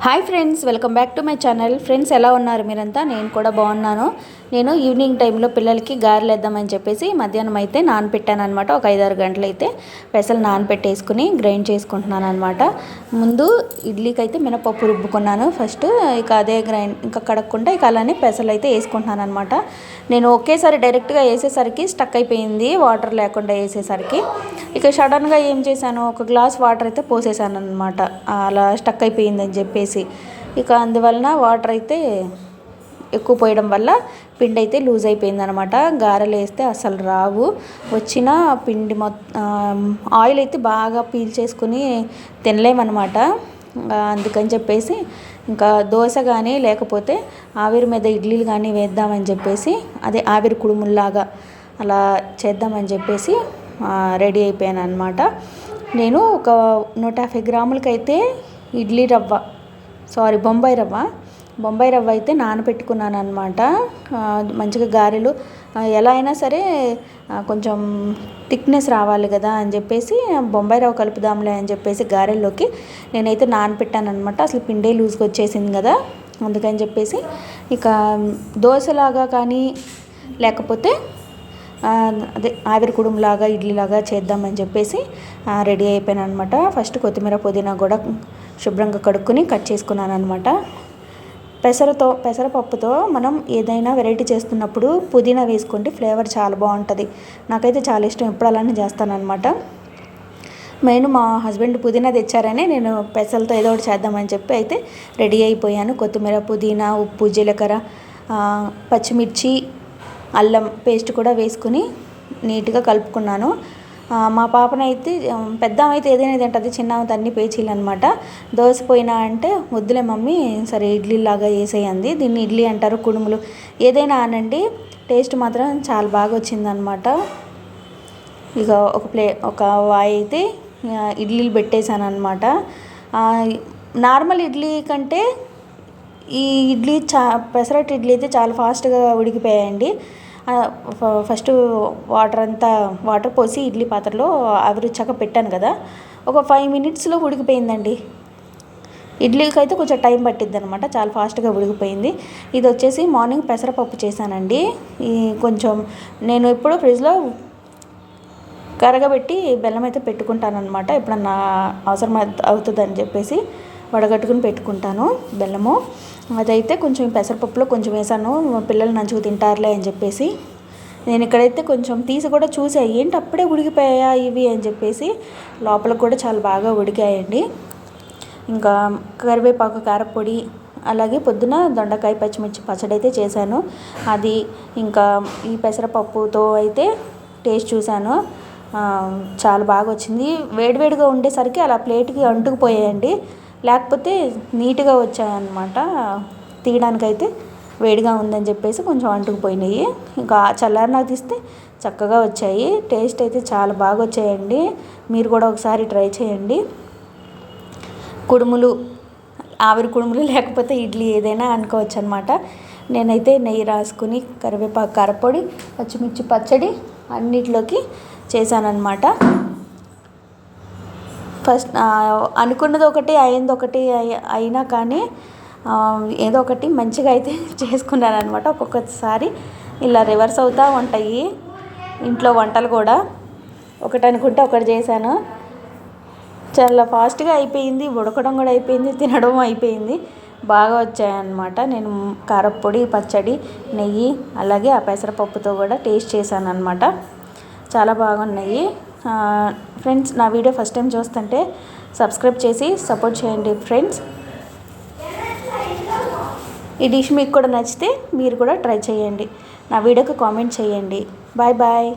Hi friends, welcome back to my channel. Friends, ఎలా ఉన్నారు మీరంతా? నేను కూడా బాగున్నాను. నేను ఈవినింగ్ టైంలో పిల్లలకి గారెలు వేద్దామని చెప్పేసి మధ్యాహ్నం అయితే నానపెట్టాను అనమాట. ఒక 5-6 గంటలు అయితే పెసలు నానపెట్టేసుకుని గ్రైండ్ చేసుకుంటున్నాను అనమాట. ముందు ఇడ్లీకి అయితే మినపప్పు రుబ్బుకున్నాను ఫస్ట్. ఇక అదే ఇంకా కడగకుండా ఇక అలానే పెసలు అయితే వేసుకుంటున్నాను అనమాట. నేను ఒకేసారి డైరెక్ట్గా వేసేసరికి స్టక్ అయిపోయింది, వాటర్ లేకుండా వేసేసరికి. ఇక సడన్గా ఏం చేశాను, ఒక గ్లాస్ వాటర్ అయితే పోసేసాను అనమాట. అలా స్టక్ అయిపోయిందని చెప్పేసి ఇక అందువలన వాటర్ అయితే ఎక్కువ పోయడం వల్ల పిండి అయితే లూజ్ అయిపోయింది అనమాట. గారెలు వేస్తే అసలు రావు. వచ్చిన పిండి ఆయిల్ అయితే బాగా పీల్చేసుకుని తినలేమన్నమాట. అందుకని చెప్పేసి ఇంకా దోశ కానీ లేకపోతే ఆవిరి మీద ఇడ్లీలు కానీ వేద్దామని చెప్పేసి, అదే ఆవిరి కుడుముల్లాగా అలా చేద్దామని చెప్పేసి రెడీ అయిపోయాను అనమాట. నేను ఒక 150 గ్రాములకైతే బొంబాయి రవ్వ అయితే నానబెట్టుకున్నాను అనమాట. మంచిగా గారెలు ఎలా అయినా సరే కొంచెం థిక్నెస్ రావాలి కదా అని చెప్పేసి బొంబాయి రవ్వ కలుపుదాంలే అని చెప్పేసి గారెల్లోకి నేనైతే నానబెట్టాను అనమాట. అసలు పిండే లూజ్గా వచ్చేసింది కదా, అందుకని చెప్పేసి ఇక దోశలాగా కానీ లేకపోతే అదే ఆవిరి కుడుములాగా ఇడ్లీలాగా చేద్దామని చెప్పేసి రెడీ అయిపోయాను అనమాట. ఫస్ట్ కొత్తిమీర పుదీనా కూడా శుభ్రంగా కడుక్కొని కట్ చేసుకున్నాను అనమాట. పెసరపప్పుతో మనం ఏదైనా వెరైటీ చేస్తున్నప్పుడు పుదీనా వేసుకోండి, ఫ్లేవర్ చాలా బాగుంటుంది. నాకైతే చాలా ఇష్టం, ఎప్పుడు అలానే చేస్తానన్నమాట. మెయిన్ మా హస్బెండ్ పుదీనా తెచ్చారని నేను పెసలతో ఏదో ఒకటి చేద్దామని చెప్పి అయితే రెడీ అయిపోయాను. కొత్తిమీర, పుదీనా, ఉప్పు, జీలకర్ర, పచ్చిమిర్చి, అల్లం పేస్ట్ కూడా వేసుకుని నీట్గా కలుపుకున్నాను. మా పాపనైతే పెద్ద అయితే ఏదైనా తింటుంది, చిన్న అన్ని పేచీలు అనమాట. దోశ పోయినా అంటే వద్దులే మమ్మీ, సరే ఇడ్లీలాగా వేసేయండి. దీన్ని ఇడ్లీ అంటారు, కుడుములు ఏదైనా అనండి, టేస్ట్ మాత్రం చాలా బాగా వచ్చిందనమాట. ఇక ఒక వాయి అయితే ఇడ్లీలు పెట్టేశాను అనమాట. నార్మల్ ఇడ్లీ కంటే ఈ ఇడ్లీ పెసరట్టు ఇడ్లీ అయితే చాలా ఫాస్ట్గా ఉడికిపోయాయండి. ఫస్ట్ వాటర్ పోసి ఇడ్లీ పాత్రలో ఆవిరిచ్చాక పెట్టాను కదా, ఒక 5 మినిట్స్లో ఉడికిపోయిందండి. ఇడ్లీకి అయితే కొంచెం టైం పట్టిద్ది అనమాట, చాలా ఫాస్ట్గా ఉడికిపోయింది. ఇది వచ్చేసి మార్నింగ్ పెసరపప్పు చేశానండి. కొంచెం నేను ఎప్పుడూ ఫ్రిడ్జ్లో కరగబెట్టి బెల్లం అయితే పెట్టుకుంటాను అనమాట. ఎప్పుడన్నా అవసరం అవుతుందని చెప్పేసి వడగట్టుకుని పెట్టుకుంటాను బెల్లము. అదైతే కొంచెం పెసరపప్పులో కొంచెం వేసాను, పిల్లలు నంచుకు తింటారులే అని చెప్పేసి. నేను ఇక్కడైతే కొంచెం తీసి కూడా చూసా, ఏంటి అప్పుడే ఉడికిపోయా ఇవి అని చెప్పేసి. లోపల కూడా చాలా బాగా ఉడికాయండి. ఇంకా కరివేపాకు, కారపొడి, అలాగే పొద్దున దొండకాయ పచ్చిమిర్చి పచ్చడి అయితే చేశాను. అది ఇంకా ఈ పెసరపప్పుతో అయితే టేస్ట్ చూశాను, చాలా బాగా వచ్చింది. వేడివేడిగా ఉండేసరికి అలా ప్లేట్కి అంటుకుపోయాయండి, లేకపోతే నీట్గా వచ్చాయన్నమాట. తీయడానికైతే వేడిగా ఉందని చెప్పేసి కొంచెం అంటుకుపోయినాయి. ఇంకా చల్లారినాక తీస్తే చక్కగా వచ్చాయి. టేస్ట్ అయితే చాలా బాగా వచ్చాయండి. మీరు కూడా ఒకసారి ట్రై చేయండి. కుడుములు, ఆవిరి కుడుములు లేకపోతే ఇడ్లీ ఏదైనా అనుకోవచ్చు అనమాట. నేనైతే నెయ్యి రాసుకుని కరివేపాకు, కారపొడి, పచ్చిమిర్చి పచ్చడి అన్నిటిలోకి చేశానన్నమాట. ఫస్ట్ అనుకున్నది ఒకటి అయింది ఒకటి అయినా కానీ ఏదో ఒకటి మంచిగా అయితే చేసుకున్నాను అనమాట. ఒక్కొక్కసారి ఇలా రివర్స్ అవుతూ ఉంటాయి ఇంట్లో వంటలు కూడా. ఒకటి అనుకుంటే ఒకటి చేశాను, చాలా ఫాస్ట్గా అయిపోయింది, ఉడకడం కూడా అయిపోయింది, తినడం అయిపోయింది. బాగా వచ్చాయన్నమాట. నేను కారపొడి, పచ్చడి, నెయ్యి అలాగే ఆ పెసరపప్పుతో కూడా టేస్ట్ చేశాను అనమాట. చాలా బాగున్నాయి. ఫ్రెండ్స్, నా వీడియో ఫస్ట్ టైం చూస్తుంటే సబ్స్క్రైబ్ చేసి సపోర్ట్ చేయండి ఫ్రెండ్స్. ఈ డిష్ మీకు కూడా నచ్చితే మీరు కూడా ట్రై చేయండి. నా వీడియోకి కామెంట్ చేయండి. Bye bye.